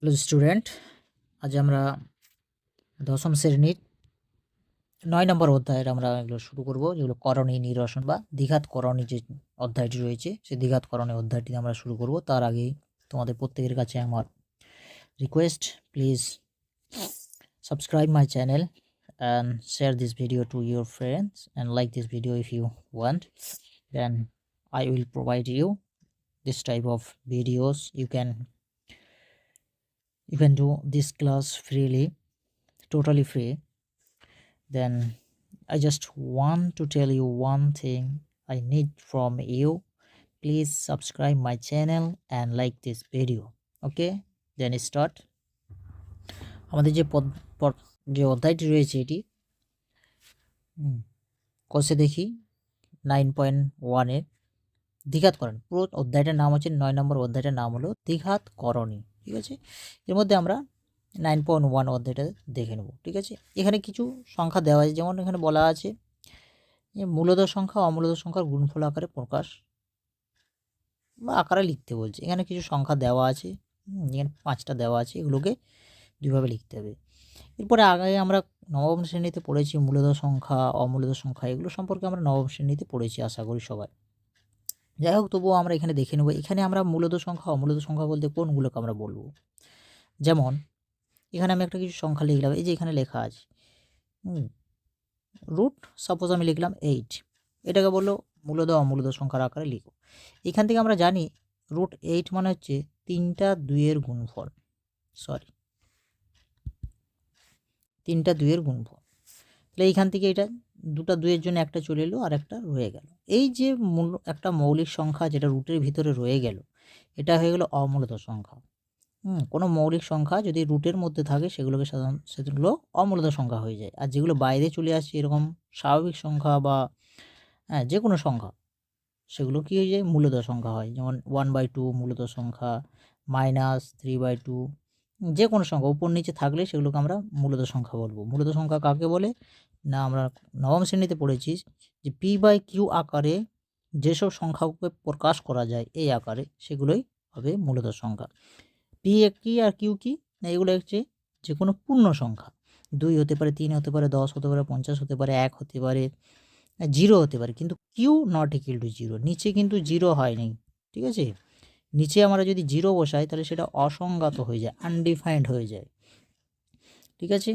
Hello student, আজ আমরা দশম শ্রেণীর ৯ নম্বর অধ্যায়ের আমরা এগুলো শুরু করব, যেগুলো করণী নিরসন বা দ্বিঘাত করণী যে অধ্যায়টি রয়েছে, সেই দ্বিঘাত করণী অধ্যায়টি আমরা শুরু করব। তার আগেই তোমাদের প্রত্যেকের কাছে আমার request, please subscribe my channel and share this video to your friends and like this video if you want. Then I will provide you this type of videos. You can do this class freely, totally free. Then I just want to tell you one thing I need from you. Please subscribe my channel and like this video. Okay, then start. আমাদের যে অধ্যায়টি রয়েছে এটি কোর্সে দেখি 9.1 এর দ্বিঘাত করণী। পুরো অধ্যায়টার নাম হচ্ছে 9 নম্বর অধ্যায়টার নাম হলো দ্বিঘাত করণী। ঠিক আছে, এর মধ্যে আমরা 9.1 অধ্যায়টা দেখে নেব। ঠিক আছে, এখানে কিছু সংখ্যা দেওয়া আছে, যেমন এখানে বলা আছে মূলদ সংখ্যা অমূলদ সংখ্যার গুণফল আকারে প্রকাশ বা আকারে লিখতে বলছে। এখানে কিছু সংখ্যা দেওয়া আছে, এখানে 5টা দেওয়া আছে, এগুলোকে দুইভাবে লিখতে হবে। এরপরে আগে আমরা নবম শ্রেণীতে পড়েছি মূলদ সংখ্যা অমূলদ সংখ্যা, এগুলো সম্পর্কে আমরা নবম শ্রেণীতে পড়েছি আশা করি সবাই। যাই হোক, তবুও আমরা এখানে দেখে নেব এখানে আমরা মূলদ সংখ্যা অমূলদ সংখ্যা বলতে কোনগুলোকে আমরা বলবো। যেমন এখানে আমি একটা কিছু সংখ্যা লিখলাম, এই যে এখানে লেখা আছে রুট, সাপোজ আমি লিখলাম 8, এটাকে বললো মূলদ অমূলদ সংখ্যার আকারে লিখো। এখান থেকে আমরা জানি রুট 8 মানে হচ্ছে 3টা 2-এর গুণফল, সরি 3টা 2-এর গুণফল। তাহলে এইখান থেকে এটা 2টা 2-এর জন্য একটা চলে এলো আর একটা রয়ে গেল। এই যে একটা মৌলিক সংখ্যা যেটা রুটের ভিতরে রয়ে গেল, এটা হয়ে গেল অমূলদ সংখ্যা। কোনো মৌলিক সংখ্যা যদি রুটের মধ্যে থাকে সেগুলো অমূলদ সংখ্যা হয়ে যায়। আর যেগুলো বাইরে চলে আসছে এরকম স্বাভাবিক সংখ্যা বা যে কোনো সংখ্যা, সেগুলো কী হয়ে যায়, মূলদ সংখ্যা হয়। যেমন 1/2 মূলদ সংখ্যা, -3/2, যে কোনো সংখ্যা উপর নিচে থাকলে সেগুলোকে আমরা মূলদ সংখ্যা বলবো। মূলদ সংখ্যা কাকে বলে না, আমরা নবম শ্রেণীতে পড়েছি যে p/q আকারে যেসব সংখ্যাকে প্রকাশ করা যায় এই আকারে, সেগুলোই হবে মূলদ সংখ্যা। পি কি আর কিউ কি না, এগুলো হচ্ছে যে কোনো পূর্ণ সংখ্যা। 2 হতে পারে, 3 হতে পারে, 10 হতে পারে, 50 হতে পারে, 1 হতে পারে, 0 হতে পারে, কিন্তু কিউ নট ইকুয়াল টু 0। নিচে কিন্তু 0 হয়নি। ঠিক আছে, নিচে আমরা যদি 0 বসাই তাহলে সেটা অসংজ্ঞাত হয়ে যায়, আনডিফাইন্ড হয়ে যায়। ঠিক আছে,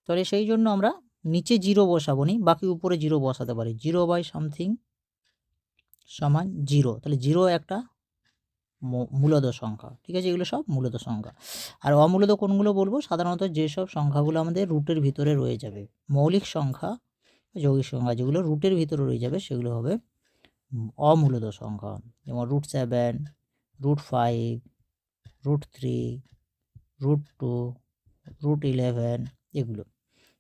তাহলে সেই জন্য আমরা নিচে 0 বসাবো নি, বাকি উপরে 0 বসাতে পারি। 0/something সমান 0, তাহলে 0 একটা মূলদ সংখ্যা। ঠিক আছে, এগুলো সব মূলদ সংখ্যা। আর অমূলদ কোনগুলো বলবো, সাধারণত যেসব সংখ্যাগুলো আমাদের রুটের ভিতরে রয়ে যাবে, মৌলিক সংখ্যা যৌগিক সংখ্যা যেগুলো রুটের ভিতরে রয়ে যাবে সেগুলো হবে অমূলদ সংখ্যা। যেমন √7, √5, √3, √2, √11, এগুলো।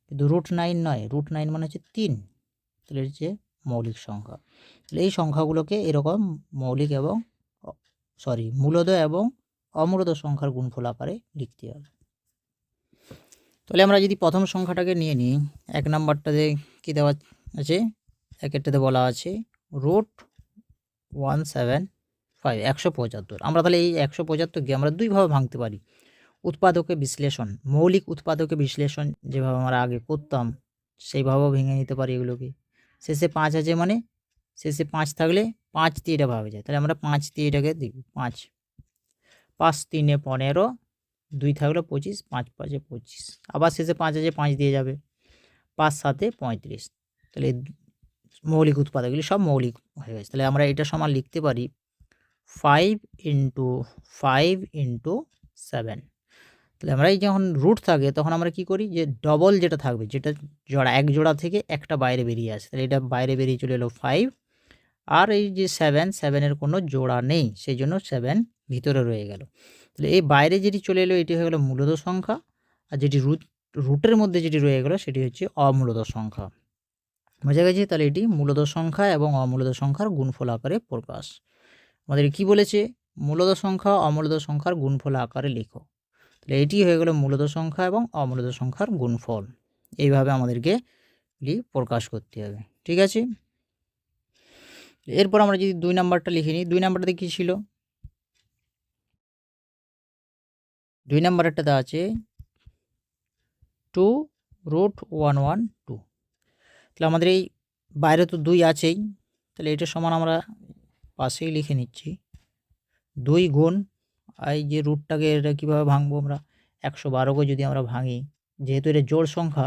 কিন্তু √9 নয়, √9 মানে হচ্ছে 3, তাহলে হচ্ছে মৌলিক সংখ্যা। তাহলে এই সংখ্যাগুলোকে এরকম মৌলিক এবং মূলদ এবং অমূলদ সংখ্যার গুণফল আকারে লিখতে হবে। তাহলে আমরা যদি প্রথম সংখ্যাটাকে নিয়ে নিই, 1 নাম্বারটাতে কী দেওয়া আছে, একেরটাতে বলা আছে √175, 175। আমরা তাহলে এই 175কে আমরা দুইভাবে ভাঙতে পারি। উৎপাদকে বিশ্লেষণ, মৌলিক উৎপাদকে বিশ্লেষণ যেভাবে আমরা আগে করতাম সেইভাবেও ভেঙে নিতে পারি এগুলোকে। শেষে 5 আছে মানে শেষে 5 থাকলে 5 দিয়ে এটা ভাগ যায়, তাহলে আমরা 5 দিয়ে এটাকে দেখব। 5 5 3 15, 2 থাকলো 25, 5 5 25, আবার শেষে 5 আছে 5 দিয়ে যাবে, 5 7 35। তাহলে মৌলিক উৎপাদকগুলি সব মৌলিক হয়ে গেছে। তাহলে আমরা এটা সমান লিখতে পারি 5 × 5 × 7। তাহলে আমরা এই যখন রুট থাকে তখন আমরা কি করি, যে ডবল যেটা থাকবে, যেটা জোড়া, এক জোড়া থেকে একটা বাইরে বেরিয়ে আসে, তাহলে এটা বাইরে বেরিয়ে চলে এলো 5। আর এই যে 7-এর কোনো জোড়া নেই, সেই জন্য 7 ভিতরে রয়ে গেল। তাহলে এই বাইরে যেটি চলে এলো এটি হয়ে গেলো মূলদ সংখ্যা, আর যেটি রুটের মধ্যে যেটি রয়ে গেল সেটি হচ্ছে অমূলদ সংখ্যা। বোঝা গেছে? তাহলে এটি মূলদ সংখ্যা এবং অমূলদ সংখ্যার গুণফল আকারে প্রকাশ। আমাদের কি বলেছে, মূলদ সংখ্যা অমূলদ সংখ্যার গুণফল আকারে লেখো। তাহলে এটি হয়ে গেল মূলদ সংখ্যা এবং অমূলদ সংখ্যার গুণফল। এইভাবে আমাদেরকে প্রকাশ করতে হবে। ঠিক আছে, এরপর আমরা যদি 2 নাম্বারটা লিখে নিই, 2 নাম্বারটাতে কী ছিল, 2 নম্বরেরটাতে আছে 2 √112। তাহলে আমাদের এই বাইরে তো 2 আছেই, তাহলে এটা সমান আমরা পাশেই লিখে নিচ্ছি 2 গুণ এই যে রুটটাকে এটা কীভাবে ভাঙবো আমরা, 112কে যদি আমরা ভাঙি, যেহেতু এটা জোড় সংখ্যা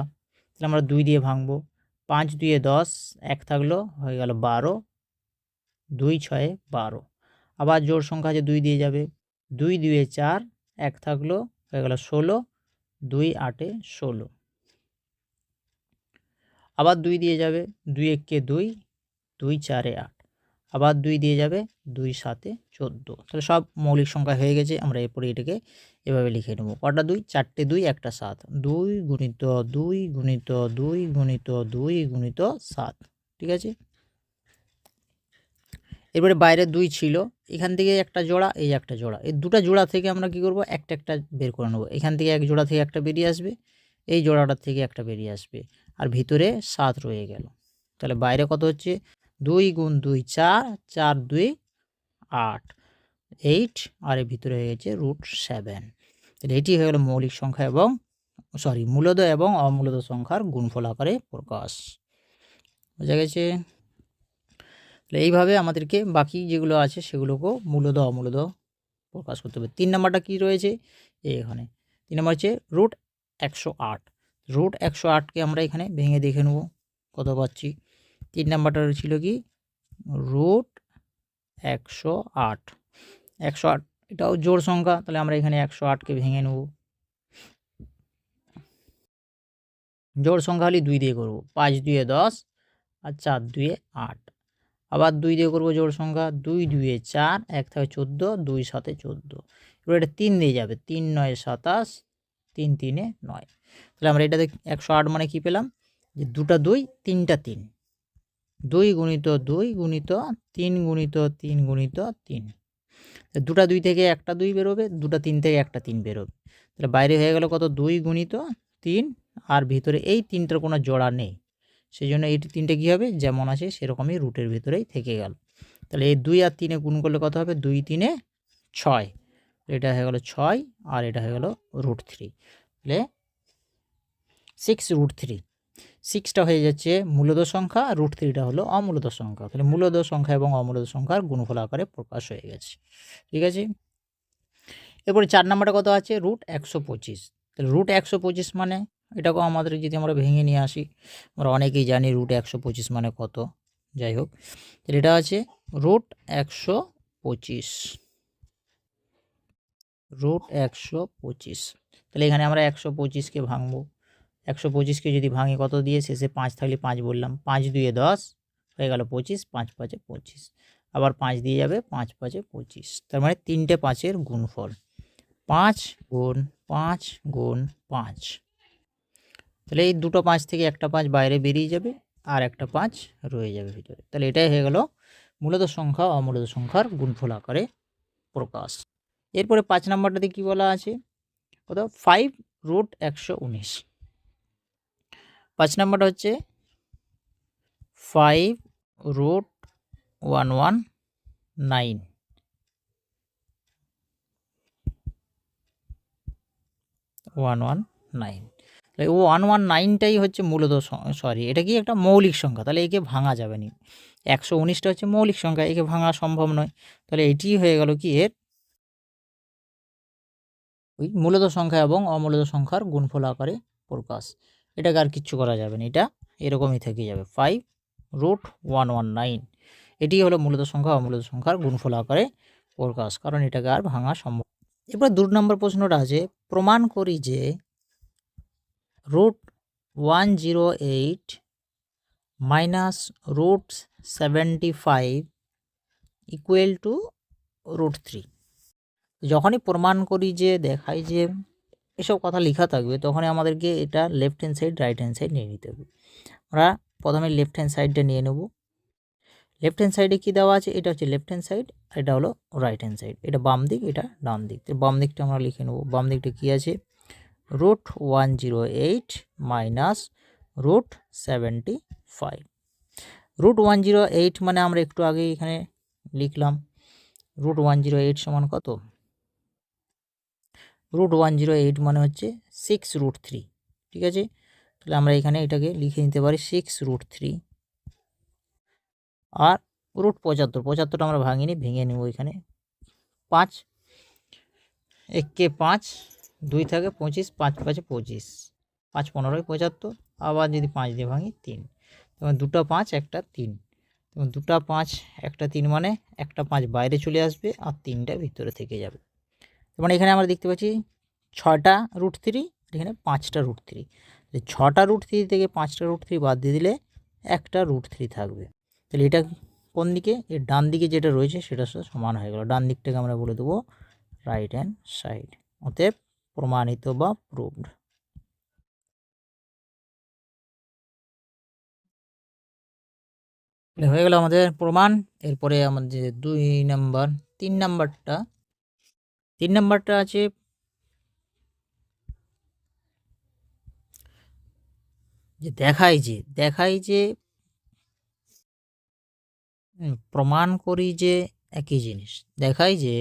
তাহলে আমরা 2 দিয়ে ভাঙবো। 5 2 10, 1 থাকলো, হয়ে গেল 12, 2 6 12। আবার জোড় সংখ্যা আছে 2 দিয়ে যাবে, 2 2 4, 1 থাকলো, হয়ে গেল 16, 2 8 16। আবার 2 দিয়ে যাবে, 2 1 2, 2 4 8। আবার 2 দিয়ে যাবে, 2 7 14। তাহলে সব মৌলিক সংখ্যা হয়ে গেছে। আমরা এরপরে এটাকে এভাবে লিখে নেব। কটা 2? 4টে 2, একটা 7। 2 গুণিত 2 গুণিত 2 গুণিত 2 গুণিত 7। ঠিক আছে। এরপরে বাইরে 2 ছিল, এখান থেকে একটা জোড়া, এই একটা জোড়া, এই দুটা জোড়া থেকে আমরা কি করব, একটা একটা বের করে নেব। এখান থেকে এক জোড়া থেকে একটা বেরিয়ে আসবে, এই জোড়াটার থেকে একটা বেরিয়ে আসবে, আর ভিতরে 7 রয়ে গেল। তাহলে বাইরে কত হচ্ছে, 2 গুণ 2 4, 4 2 8, 8, আর এর ভিতরে হয়ে গেছে √7। তাহলে এটি হয়ে গেল মৌলিক সংখ্যা এবং মূলদ এবং অমূলদ সংখ্যার গুণফল আকারে প্রকাশ। বোঝা গেছে। তাহলে এইভাবে আমাদেরকে বাকি যেগুলো আছে সেগুলোকেও মূলদ অমূলদ প্রকাশ করতে হবে। 3 নাম্বারটা কী রয়েছে, এখানে 3 নাম্বার হচ্ছে √108। √108কে আমরা এখানে ভেঙে দেখে নেব কত পাচ্ছি। 3 নাম্বারটা ছিল কি, √108। 108 এটাও জোড় সংখ্যা, তাহলে আমরা এখানে 108কে ভেঙে নেব। জোড় সংখ্যা হলে 2 দিয়ে করব, 5 2 10, আর 4 2 8। আবার 2 দিয়ে করব জোড় সংখ্যা, 2 2 4, 1 থাকে 14, 2 7 14। এবার এটা 3 দিয়ে যাবে, 3 9 27, 3 3 9। তাহলে আমরা এটাতে 108 মানে কি পেলাম, যে দুটা 2 তিনটা 3, 2 গুণিত 2 গুণিত 3 গুণিত 3 গুণিত 3। দুটা 2 থেকে একটা 2 বেরোবে, দুটা 3 থেকে একটা 3 বেরোবে। তাহলে বাইরে হয়ে গেল কত, 2 গুণিত 3, আর ভিতরে এই 3টার কোনো জোড়া নেই, সেই জন্য এই 3টে কী হবে, যেমন আছে সেরকমই রুটের ভিতরেই থেকে গেল। তাহলে এই 2 আর 3 গুণ করলে কত হবে, 2 3 6। এটা হয়ে গেল 6, আর এটা হয়ে গেল √3। তাহলে 6√3। 6টা হয়ে যাচ্ছে মূলদ সংখ্যা, আর √3টা হলো অমূলদ সংখ্যা। তাহলে মূলদ সংখ্যা এবং অমূলদ সংখ্যার গুণফল আকারে প্রকাশ হয়ে গেছে। ঠিক আছে। এরপরে 4 নাম্বারটা কত আছে, √125। তাহলে √125 মানে এটাকেও আমাদের যদি আমরা ভেঙে নিয়ে আসি, আমরা অনেকেই জানি √125 মানে কত, যাই হোক। তাহলে এটা আছে √125। √125। তাহলে এখানে আমরা 125কে ভাঙবো। 125কে যদি ভাঙি কত দিয়ে, শেষে 5 থাকলে 5 বললাম, 5 2 10, হয়ে গেল 25, 5 5 25। আবার 5 দিয়ে যাবে, 5 5 25। তার মানে 3টে 5-এর গুণফল, 5 গুণ 5 গুণ 5। তাহলে এই দুটো 5 থেকে একটা 5 বাইরে বেরিয়ে যাবে, আর একটা 5 রয়ে যাবে ভিতরে। তাহলে এটাই হয়ে গেল মূলদ সংখ্যা অমূলদ সংখ্যার গুণফল আকারে প্রকাশ। এরপরে 5 নাম্বারটাতে কি বলা আছে, কত, 5√119। 5 নাম্বারটা হচ্ছে 5√119। তাহলে 119টাই হচ্ছে মূলদ, এটা কি একটা মৌলিক সংখ্যা, তাহলে একে ভাঙা যাবে না। 119টা হচ্ছে মৌলিক সংখ্যা, একে ভাঙা সম্ভব নয়। তাহলে এটি হয়ে গেল কি, এর ওই মূলদ সংখ্যা এবং অমূলদ সংখ্যার গুণফল আকারে প্রকাশ। এটাকে আর কিচ্ছু করা যাবে না, এটা এরকমই থেকে যাবে, 5√119। এটি হলো মূলদ সংখ্যা অমূলদ সংখ্যার গুণফল আকারে প্রকাশ, কারণ এটাকে আর ভাঙা সম্ভব। এবার 2 নম্বর প্রশ্নটা আছে, প্রমাণ করি যে √108 মাইনাস √75 ইকুয়াল টু √3। যখনই প্রমাণ করি যে দেখাই যে এসব কথা লেখা থাকবে, তখনই আমাদেরকে এটা left hand side right hand side নিয়ে নিতে হবে। আমরা প্রথমে লেফট হ্যান্ড সাইডটা নিয়ে নেব। লেফট হ্যান্ড সাইডে কী দেওয়া আছে, এটা হচ্ছে লেফট হ্যান্ড সাইড, আর এটা হলো রাইট হ্যান্ড সাইড। এটা বাম দিক, এটা ডান দিক। তো বাম দিকটা আমরা লিখে নেব। বাম দিকটা কী আছে, √108 মাইনাস √75। √108 মানে আমরা একটু আগে এখানে লিখলাম, √108 সমান কত, √108 মানে হচ্ছে 6√3, ঠিক আছে। তাহলে আমরা এখানে এটাকে লিখে নিতে পারি 6√3। আর √75 আমরা ভাঙিনি, ভেঙে নেব এখানে। 5 1 5, 2 থাকে 25, 5 5 25, 5 15 75, আবার যদি 5 দিয়ে ভাঙি 3, তখন 2টা 5 একটা 3, তখন 2টা 5 একটা 3 মানে একটা 5 বাইরে চলে আসবে আর 3টা ভিতরে থেকে যাবে। মানে এখানে আমরা দেখতে পাচ্ছি 6টা √3, এখানে 5টা √3। 6টা √3 থেকে 5টা √3 বাদ দিয়ে দিলে একটা √3 থাকবে। তাহলে এটা কোন দিকে? এর ডান দিকে যেটা রয়েছে সেটার সাথে সমান হয়ে গেল। ডান দিকটাকে আমরা বলে দেবো রাইট হ্যান্ড সাইড, অতএব প্রমাণিত বা প্রুভড। হয়ে গেল আমাদের প্রমাণ। এরপরে আমাদের 2 নাম্বার, 3 নাম্বারটা আছে যে দেখাই যে প্রমাণ করি যে একই জিনিস। দেখাই যে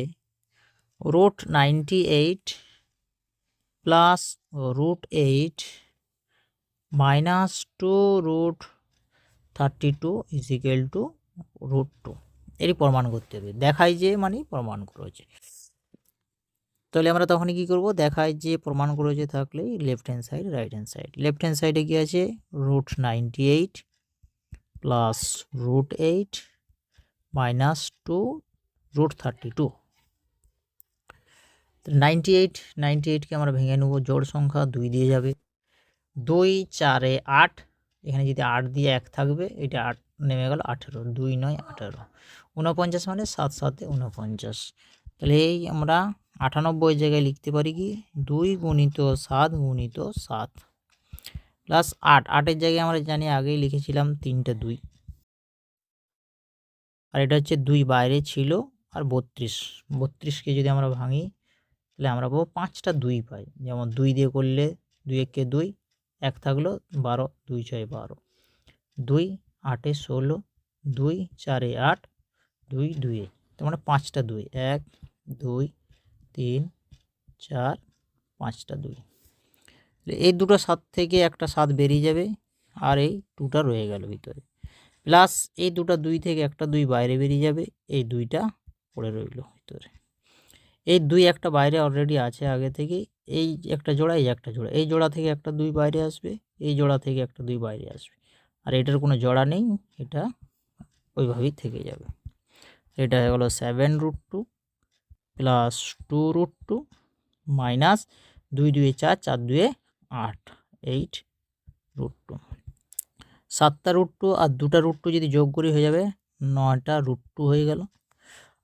√98 প্লাস √8 মাইনাস 2√32 ইজিক্যাল টু √2, এরই প্রমাণ করতে হবে। দেখাই যে মানে প্রমাণ করেছে। তাহলে আমরা তখনই কী করব? দেখাই যে প্রমাণ করেছে থাকলে left hand side right hand side. Left hand সাইডে কী আছে? √98 প্লাস √8 মাইনাস 2√32। 98কে আমরা ভেঙে নেব, জোড় সংখ্যা 2 দিয়ে যাবে, 2 4 8, এখানে যদি 8 দিয়ে 1 থাকবে, এটা 8 নেমে গেল 18, 2 9 18, 49 মানে 7 7 49। তাহলে এই আমরা 98 জায়গায় লিখতে পারি কি 2 গুণিত 7 গুণিত 7 প্লাস 8, 8-এর জায়গায় আমরা জানি আগেই লিখেছিলাম 3টা 2, আর এটা হচ্ছে 2 বাইরে ছিল, আর 32কে যদি আমরা ভাঙি তাহলে আমরা পাবো 5টা 2 পাই। যেমন 2 দিয়ে করলে 2 1 2, 1 থাকলো 12, 2 6 12, 2 8 16, 2 4 8, 2 2, তার মানে 5টা 2, 1 2 3 4 5টা 2। এই দুটো 7 থেকে একটা 7 বেরিয়ে যাবে, আর এই 2টা রয়ে গেল ভিতরে, প্লাস এই দুটো 2 থেকে একটা 2 বাইরে বেরিয়ে যাবে, এই 2টা পড়ে রইল ভিতরে। এই 2 একটা বাইরে অলরেডি আছে আগে থেকেই, এই একটা জোড়া, এই একটা জোড়া, এই জোড়া থেকে একটা 2 বাইরে আসবে, এই জোড়া থেকে একটা 2 বাইরে আসবে, আর এটার কোনো জোড়া নেই, এটা ওইভাবেই থেকে যাবে। এটা হয়ে গেল 7√2 প্লাস 2√2 মাইনাস 2 2 4, 4 2 8, 8√2। 7টা √2 আর 2টা √2 যদি যোগ করি হয়ে যাবে 9টা √2 হয়ে গেল,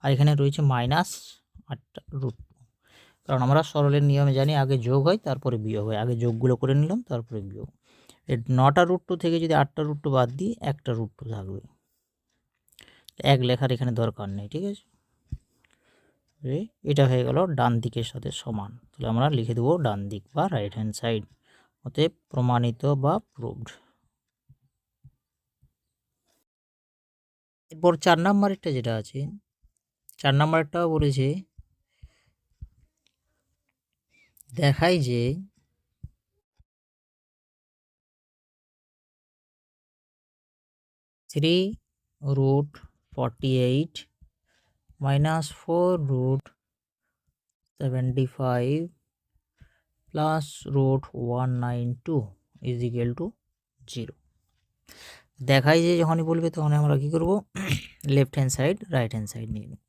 আর এখানে রয়েছে মাইনাস 8টা √2। কারণ আমরা সরলের নিয়মে জানি আগে যোগ হয় তারপরে বিয়োগ হয়, আগে যোগগুলো করে নিলাম তারপরে বিয়োগ। এই 9টা √2 থেকে যদি 8টা √2 বাদ দিই, একটা √2 থাকবে, 1 লেখার এখানে দরকার নেই, ঠিক আছে। এটা হয়ে গেল ডান দিকের সাথে সমান। তাহলে আমরা লিখে দেবো ডান দিক বা রাইট হ্যান্ড সাইড, অতএব প্রমাণিত বা প্রুভড। এরপর 4 নম্বরেরটা যেটা আছে, 4 নম্বরটাও বলেছে দেখাই যে 3√48 মাইনাস 4√75 প্লাস √192 ইজিক্যাল টু 0। দেখাই যে যখনই বলবে তখন আমরা কী করব? Left hand side right hand side নিয়ে নেব।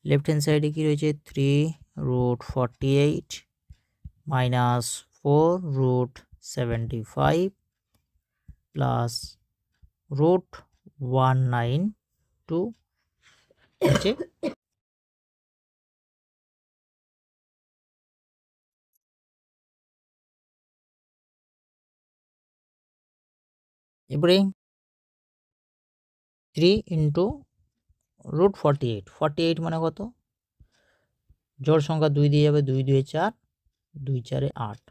লেফট হ্যান্ড সাইডে কী রয়েছে? 3√48 মাইনাস 4√75 প্লাস √192 হচ্ছে এবারে 3 ইন্টু √48, 48 মানে কত? জোড় সংখ্যা 2 দিয়ে যাবে, 2 2 4, 2 4 8,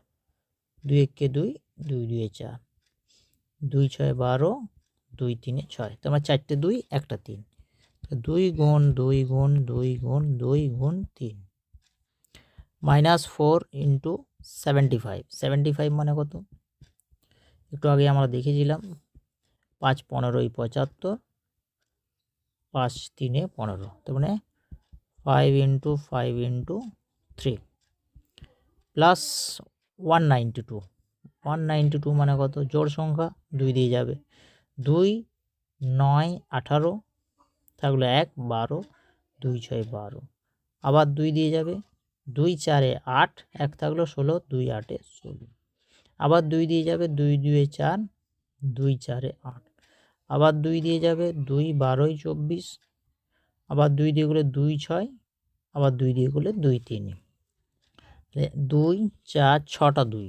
2 1 2, 2 2 4, 2 6 12, 2 3 6, তার মানে 4টে 2 একটা 3, 2 গুণ 2 গুণ 2 গুণ 2 গুণ 3, -4 ইন্টু 75, 75 মানে কত? একটু আগে আমরা দেখেছিলাম 5 15 75, 5 3 15, তার মানে 5 ইন্টু 5 ইন্টু 3 প্লাস 192, 192 মানে কত? জোড় সংখ্যা 2 দিয়ে যাবে, 2 9 18 থাকলো 1 12, 2 6 12, আবার 2 দিয়ে যাবে, 2 4 8, 1 থাকলো 16, 2 8 16, আবার 2 দিয়ে যাবে, 2 2 4, 2 4 8, আবার 2 দিয়ে যাবে, 2 12 24, আবার 2 দিয়ে গেলে 2 6, আবার 2 দিয়ে গেলে 2 3, 2 4 6টা 2,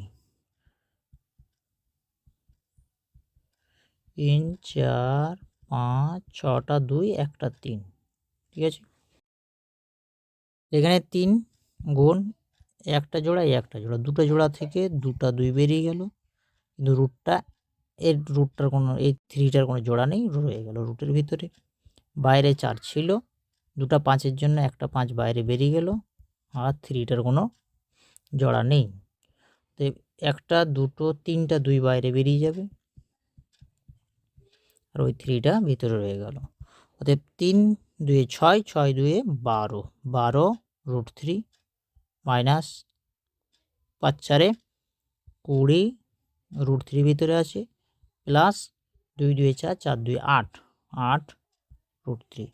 3 4 5 6টা 2, একটা 3, ঠিক আছে। এখানে 3 গুণ একটা জোড়া, এই একটা জোড়া, দুটো জোড়া থেকে দুটা 2 বেরিয়ে গেল, কিন্তু রুটটার কোনো, এই 3টার কোনো জোড়া নেই, রয়ে গেল রুটের ভিতরে। বাইরে 4 ছিল, দুটা 5-এর জন্য একটা 5 বাইরে বেরিয়ে গেল, আর 3টার কোনো জোড়া নেই। তো একটা দুটো 3টা 2 বাইরে বেরিয়ে যাবে, আর ওই 3টা ভিতরে রয়ে গেল। অতএব 3 2 6, 6 2 12, 12 √3 মাইনাস 5 4 20 √3 ভিতরে আছে, প্লাস 2 2 4, 4 2 8, 8 √3।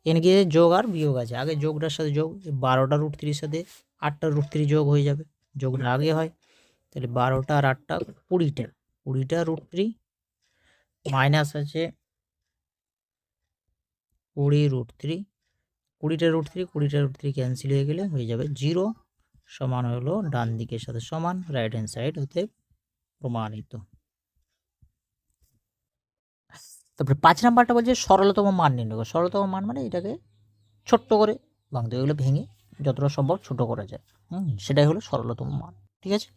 এখানে কি যোগ আর বিয়োগ আছে, আগে যোগটার সাথে যোগ, 12টা √3-এর সাথে 8টা √3 যোগ হয়ে যাবে, যোগটা আগে হয়, তাহলে 12টা আর 8টা 20টা, 20টা √3 মাইনাস আছে 20 √3, 20টা √3, 20টা √3 ক্যান্সেল হয়ে গেলে হয়ে যাবে 0, সমান হলো ডান দিকের সাথে সমান, রাইট হ্যান্ড সাইড হতে প্রমাণিত। তারপরে 5 নাম্বারটা বলছে সরলতম মান নির্ণয় করো। সরলতম মান মানে এটাকে ছোট্ট করে ভাঙতে, এগুলো ভেঙে যতটা সম্ভব ছোট করা যায়, সেটাই হলো সরলতম মান, ঠিক আছে।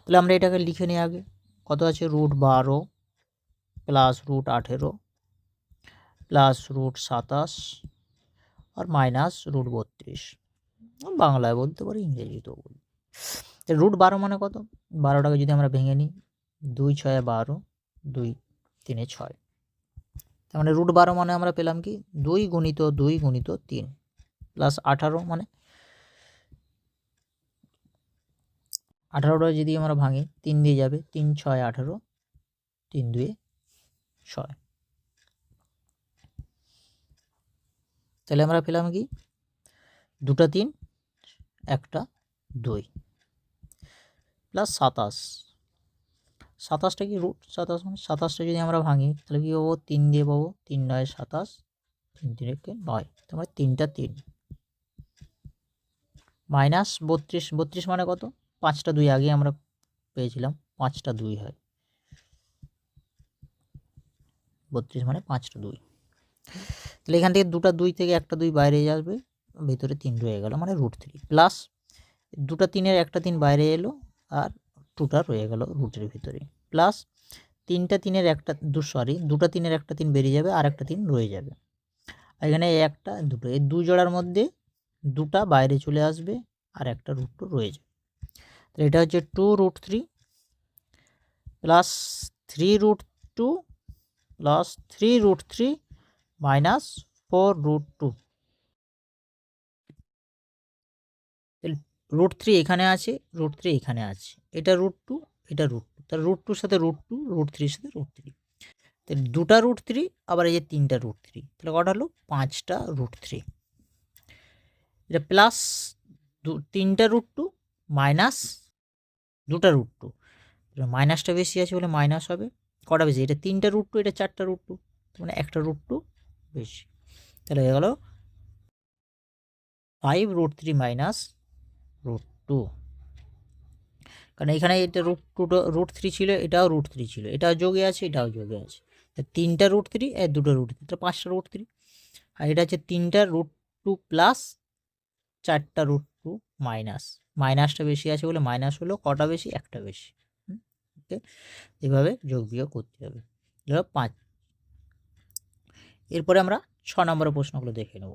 তাহলে আমরা এটাকে লিখে নিই আগে। কত আছে? √12 প্লাস √18 প্লাস √27 আর মাইনাস √32, বাংলায় বলতে পারি, ইংরেজিতেও বলি। √12 মানে কত? 12টাকে যদি আমরা ভেঙে নিই, 2 6 12, 2 3 6, তার মানে √12 মানে আমরা পেলাম কি 2 গুণিত 2 গুণিত 3 প্লাস 18, মানে 18টা যদি আমরা ভাঙি 3 দিয়ে যাবে, 3 6 18, 3 2 6, তাহলে আমরা পেলাম কি দুটা 3 একটা 2 প্লাস 27, 27টা কি √27, মানে 27টা যদি আমরা ভাঙি তাহলে কি পাবো? 3 দিয়ে পাবো, 3 9 27, 3 3 9, তোমার 3টা 3 মাইনাস 32, 32 মানে কত? 5টা 2 আগে আমরা পেয়েছিলাম, 5টা 2 হয়, 32 মানে 5টা 2। তাহলে এখান থেকে দুটা 2 থেকে একটা 2 বাইরে যাবে, ভিতরে 3 রয়ে গেল, মানে √3 প্লাস দুটা 3-এর একটা 3 বাইরে এলো, আর 2টা রয়ে গেল রুটের ভিতরে, প্লাস 3টা 3-এর একটা দুটা 3-এর একটা 3 বেরিয়ে যাবে, আর একটা 3 রয়ে যাবে। আর এখানে একটা দুটো, এই 2 জোড়ার মধ্যে 2টা বাইরে চলে আসবে, আর একটা √2 রয়ে যাবে। তাহলে এটা হচ্ছে 2√3 প্লাস 3√2 প্লাস 3√3 মাইনাস 4√2। √3 এখানে আছে, √3 এখানে আছে, এটা √2, এটা √2, তাহলে √2-র সাথে √2, √3-র সাথে √3, তাহলে দুটা √3, আবার এই যে 3টা √3, তাহলে কটা হলো? 5টা √3। এটা প্লাস 3টা √2 মাইনাস দুটা √2, মাইনাসটা বেশি আছে বলে মাইনাস হবে, কটা বেশি? এটা 3টা √2, এটা 4টা √2, মানে একটা √2 বেশি, তাহলে হয়ে গেল 5√3 মাইনাস √2, কারণ এখানে এটা √3 ছিল, এটাও √3 ছিল, এটাও যোগে আছে, এটাও যোগে আছে, 3টা √3 আর দুটো √3, তাহলে 5টা √3, আর এটা হচ্ছে 3টা √2 প্লাস 4টা √2 মাইনাস, মাইনাসটা বেশি আছে বলে মাইনাস হলো, কটা বেশি? একটা বেশি, ওকে। এভাবে যোগ বিয়োগ করতে হবে, 5। এরপরে আমরা 6 নম্বরের প্রশ্নগুলো দেখে নেব।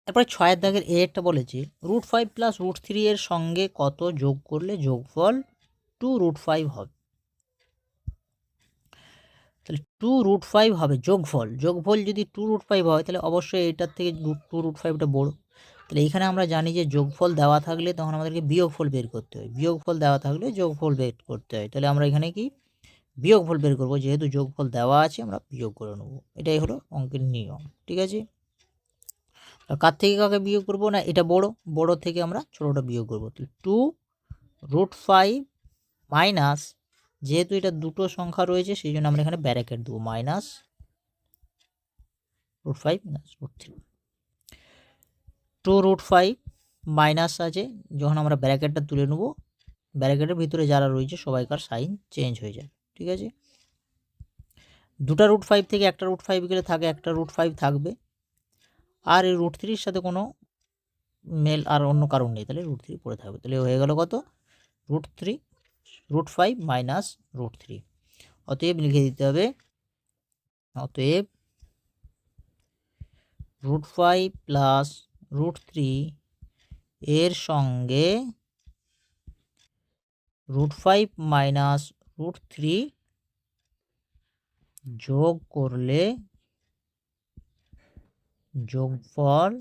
তারপরে 6 দাগের এরটা বলেছে √5 প্লাস √3 এর সঙ্গে কত যোগ করলে যোগফল 2√5 হবে। তাহলে 2√5 হবে যোগফল যদি 2√5 হয় তাহলে অবশ্যই এটার থেকে 2√5টা বড়। তাহলে এখানে আমরা জানি যে যোগফল দেওয়া থাকলে তখন আমাদেরকে বিয়োগফল বের করতে হয়, বিয়োগফল দেওয়া থাকলে যোগফল বের করতে হয়। তাহলে আমরা এখানে কি বিয়োগফল বের করব, যেহেতু যোগফল দেওয়া আছে আমরা বিয়োগ করে নেব, এটাই হলো অঙ্কের নিয়ম। ঠিক আছে, কার থেকে কাকে বিয়োগ করব না, এটা বড় থেকে আমরা ছোটোটা বিয়োগ করবো। তাহলে 2√5 মাইনাস, যেহেতু এটা দুটো সংখ্যা রয়েছে সেই জন্য আমরা এখানে ব্র্যাকেট দেবো, মাইনাস √5 √3। 2√5 মাইনাস আছে, যখন আমরা ব্র্যাকেটটা তুলে নেব ব্র্যাকেটের ভিতরে যারা রয়েছে সবাইকার সাইন চেঞ্জ হয়ে যায়। ঠিক আছে, দুটা √5 থেকে একটা √5 গেলে থাকে একটা √5 থাকবে, আর এই √3 সাথে কোনো মেল আর অন্য কারণ নেই, তাহলে √3 পড়ে থাকবে। তাহলে হয়ে গেল কত, √5 মাইনাস √3। অতএব লিখে দিতে হবে, অতএব √5 প্লাস √3 এর সঙ্গে √5 মাইনাস √3 যোগ করলে যোগফল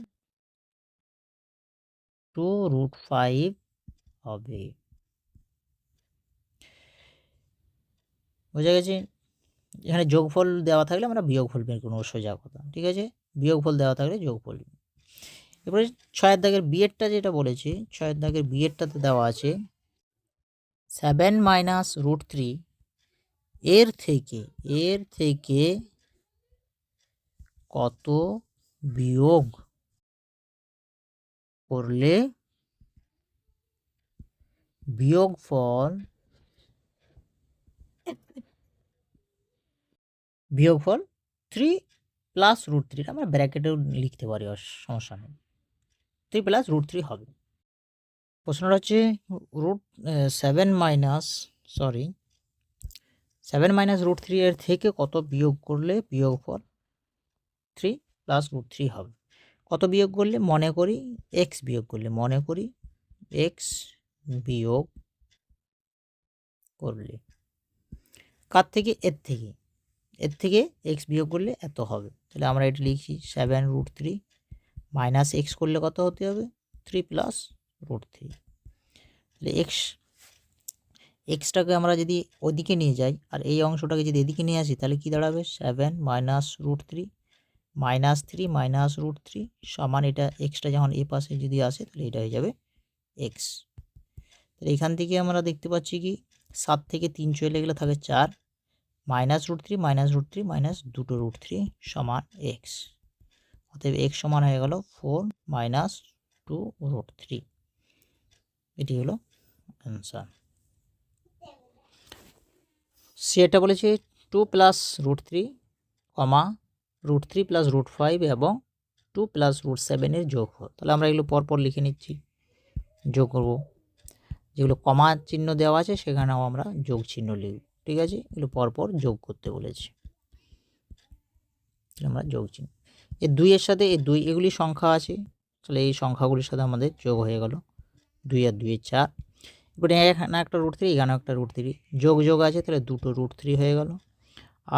2√5 হবে। বোঝা গেছে? এখানে যোগফল দেওয়া থাকলে আমরা বিয়োগফল বের করবো, সোজা কথা। ঠিক আছে, বিয়োগফল দেওয়া থাকলে যোগফল। এবারে 6 দাগের বিয়েরটা যেটা বলেছি, 6 দাগের বিয়েরটাতে দেওয়া আছে 7 মাইনাস √3 এর থেকে কত বিয়োগ করলে বিয়োগফল 3 প্লাস √3, আমরা ব্র্যাকেটেও লিখতে পারি, সমস্যা নেই, 3 প্লাস √3 হবে। প্রশ্নটা হচ্ছে সেভেন মাইনাস √3 এর থেকে কত বিয়োগ করলে বিয়োগফল 3 প্লাস √3 হবে। কত বিয়োগ করলে, মনে করি x বিয়োগ করলে, x বিয়োগ করলে কার থেকে, এর থেকে x বিয়োগ করলে এত হবে। তাহলে আমরা এটা লিখছি 7√3 মাইনাস x করলে কত হতে হবে, 3 প্লাস √3। তাহলে এক্সটাকে আমরা যদি ওদিকে নিয়ে যাই আর এই অংশটাকে যদি এদিকে নিয়ে আসি তাহলে কি দাঁড়াবে, 7 মাইনাস √3 মাইনাস 3 মাইনাস √3 সমান, এটা এক্সটা যখন এ পাশে যদি আসে তাহলে এটা হয়ে যাবে এক্স। তাহলে এখান থেকে আমরা দেখতে পাচ্ছি কি 7 থেকে 3 চলে গেলে থাকে 4, মাইনাস √3 মাইনাস √3 মাইনাস 2 √3 সমান এক্স। অতএব এক্স সমান হয়ে গেল 4 মাইনাস 2 √3। এটি হলো অ্যান্সার। সি এটা বলেছে 2 প্লাস √3 √3 প্লাস √5 এবং 2 প্লাস √7 এর যোগফল। তাহলে আমরা এগুলো পরপর লিখে নিচ্ছি, যোগ করব। যেগুলো কমা চিহ্ন দেওয়া আছে সেখানেও আমরা যোগ চিহ্ন লিখব। ঠিক আছে, এগুলো পরপর যোগ করতে বলেছি, আমরা যোগ চিহ্ন। এই 2 এর সাথে এই 2, এগুলি সংখ্যা আছে, তাহলে এই সংখ্যাগুলির সাথে আমাদের যোগ হয়ে গেল 2 আর 2 4। এবারে এখানে একটা √3, এখানেও একটা √3, যোগ আছে, তাহলে 2 √3 হয়ে গেল।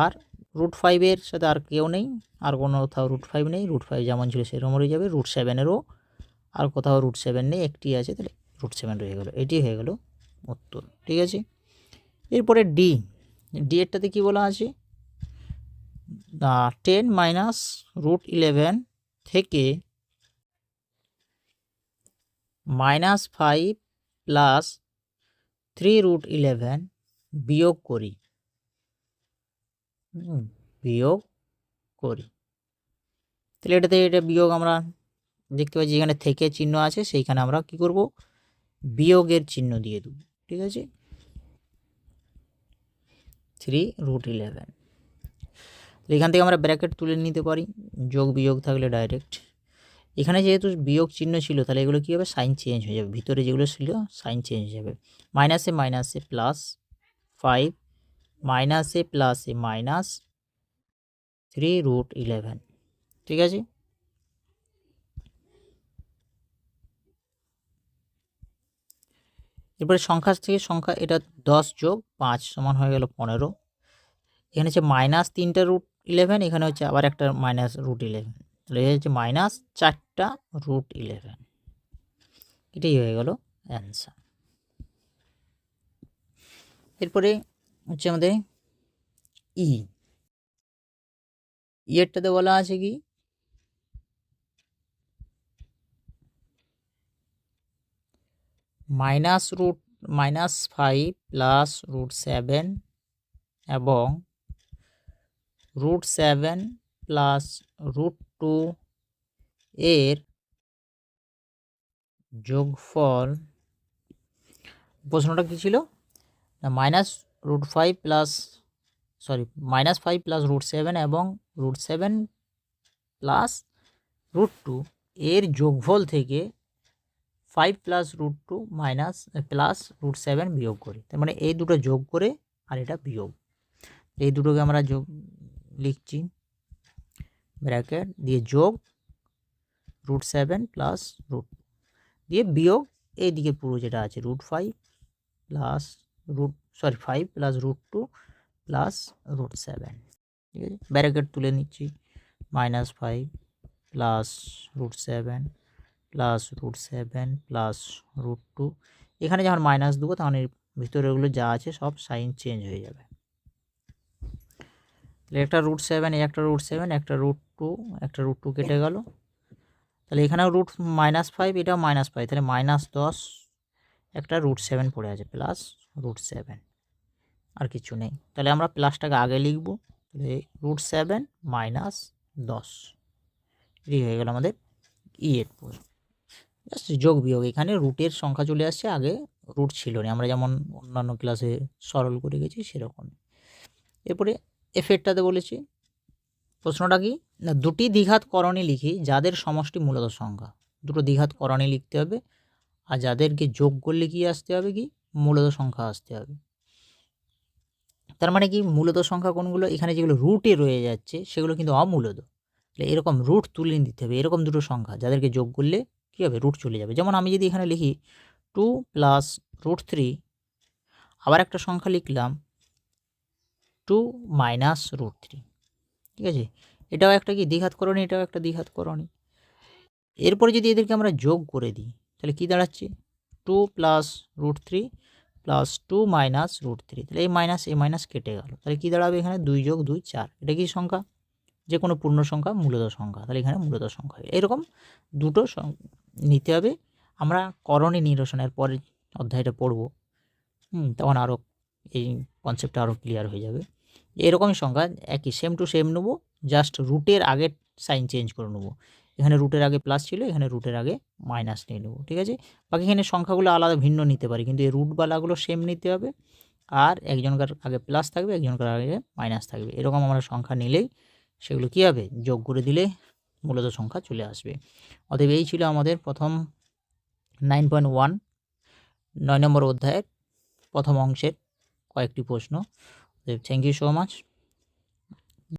আর √5 এর সাথে আর কেউ নেই, আর কোনো কোথাও √5 নেই, √5 যেমন ছিল সেরকম রয়ে যাবে। √7 আর কোথাও √7 নেই, একটি আছে, তাহলে √7 রয়ে গেল। এটি হয়ে গেল উত্তর। ঠিক আছে, এরপরে ডি এরটাতে কি বলা আছে, 10 মাইনাস √11 থেকে -5 প্লাস 3√11 বিয়োগ করি, তাহলে এটাতে এটা বিয়োগ আমরা দেখতে পাচ্ছি, যেখানে থেকে চিহ্ন আছে সেইখানে আমরা কি করব, বিয়োগের চিহ্ন দিয়ে দেব। ঠিক আছে, 3√11। এখান থেকে আমরা ব্র্যাকেট তুলে নিতে পারি, যোগ বিয়োগ থাকলে ডাইরেক্ট। এখানে যেহেতু বিয়োগ চিহ্ন ছিল তাহলে এগুলো কী হবে, সাইন চেঞ্জ হয়ে যাবে, ভিতরে যেগুলো ছিল সাইন চেঞ্জ হয়ে যাবে। মাইনাসে প্লাস 5, মাইনাসে প্লাসে মাইনাস 3√11। ঠিক আছে, এরপরে সংখ্যা থেকে সংখ্যা, এটা 10 যোগ 5 সমান হয়ে গেল 15। এখানে হচ্ছে মাইনাস 3টা √11, এখানে হচ্ছে আবার একটা মাইনাস √11, তাহলে এই হচ্ছে মাইনাস 4টা √11। এটাই হয়ে গেল অ্যান্সার। এরপরে হচ্ছে আমাদের এরটাতে বলা আছে কি -5 প্লাস √7 এবং √7 প্লাস √2 এর যোগফল। প্রশ্নটা কী ছিল? না, -5 প্লাস √7 এবং √7 প্লাস √2 এর যোগফল থেকে 5 প্লাস √2 মাইনাস প্লাস √7 বিয়োগ করি। তার মানে এই দুটো যোগ করে আর এটা বিয়োগ, এই দুটোকে আমরা যোগ লিখছি ব্র্যাকেট দিয়ে, যোগ √7 প্লাস √2 দিয়ে বিয়োগ এইদিকে পুরো যেটা আছে √5 প্লাস 5 প্লাস √2 প্লাস √7। ঠিক আছে, ব্র্যাকেট তুলে নিচ্ছি, -5 প্লাস √7 প্লাস √7 প্লাস √2। এখানে যখন মাইনাস দেবো তখন এর ভিতরে ওগুলো যা আছে সব সাইন চেঞ্জ হয়ে যাবে। তাহলে একটা √7, একটা √7, একটা √2, একটা √2 কেটে গেল। তাহলে এখানেও -5, এটাও -5, তাহলে -10, একটা √7 পড়ে আছে প্লাস √7, আর কিছু নেই। তাহলে আমরা প্লাসটাকে আগে লিখব, তাহলে √7 - 10, এটি হয়ে গেল আমাদের এর প্রশ্ন। জাস্ট যোগ বিয়োগ, এখানে রুটের সংখ্যা চলে আসছে, আগে রুট ছিল না, আমরা যেমন অন্যান্য ক্লাসে সরল করে গেছি সেরকম। এরপরে এফেরটাতে বলেছি, প্রশ্নটা কি না, দুটি দ্বিঘাত করণী লিখি যাদের সমষ্টি মূলত সংখ্যা। দুটো দ্বিঘাত করণী লিখতে হবে, আর যাদেরকে যোগ করলে কি আসতে হবে, কি মূলত সংখ্যা আসতে হবে। তার মানে কি মূলত সংখ্যা কোনগুলো? এখানে যেগুলো রুটে রয়ে যাচ্ছে সেগুলো কিন্তু অমূলত। তাহলে এরকম রুট তুলে দিতে হবে, এরকম দুটো সংখ্যা যাদেরকে যোগ করলে কী হবে, রুট চলে যাবে। যেমন আমি যদি এখানে লিখি 2 প্লাস √3, আবার একটা সংখ্যা লিখলাম 2 মাইনাস √3, ঠিক আছে, এটাও একটা কি দ্বিঘাত করণী, এটাও একটা দ্বিঘাত করণী। এরপরে যদি এদেরকে আমরা যোগ করে দিই তাহলে কি দাঁড়াচ্ছে, 2 প্লাস √3 প্লাস 2 মাইনাস √3, তাহলে এই মাইনাস কেটে গেল, তাহলে কী দাঁড়াবে এখানে 2 যোগ 2 4। এটা কি সংখ্যা? যে কোনো পূর্ণ সংখ্যা, মূলত সংখ্যা, তাহলে এখানে মূলত সংখ্যা। এরকম দুটো নিতে হবে। আমরা করণী নিরসনের পরের অধ্যায়টা পড়ব, তখন আরও এই কনসেপ্টটা আরও ক্লিয়ার হয়ে যাবে। এরকমই সংখ্যা একই সেম টু সেম নেবো, জাস্ট রুটের আগে সাইন চেঞ্জ করে নেবো। এখানে রুটের আগে প্লাস ছিল, এখানে রুটের আগে মাইনাস নিয়ে নেবো, ঠিক আছে। বাকি এখানে সংখ্যাগুলো আলাদা ভিন্ন নিতে পারি, কিন্তু এই রুটবালাগুলো সেম নিতে হবে, আর একজনকার আগে প্লাস থাকবে, একজনকার আগে মাইনাস থাকবে। এরকম আমরা সংখ্যা নিলেই সেগুলো কী হবে, যোগ করে দিলে মূলত সংখ্যা চলে আসবে। অতএব এই ছিল আমাদের প্রথম 9.1 9 নম্বর অধ্যায়ের প্রথম অংশের কয়েকটি প্রশ্ন। Thank you so much.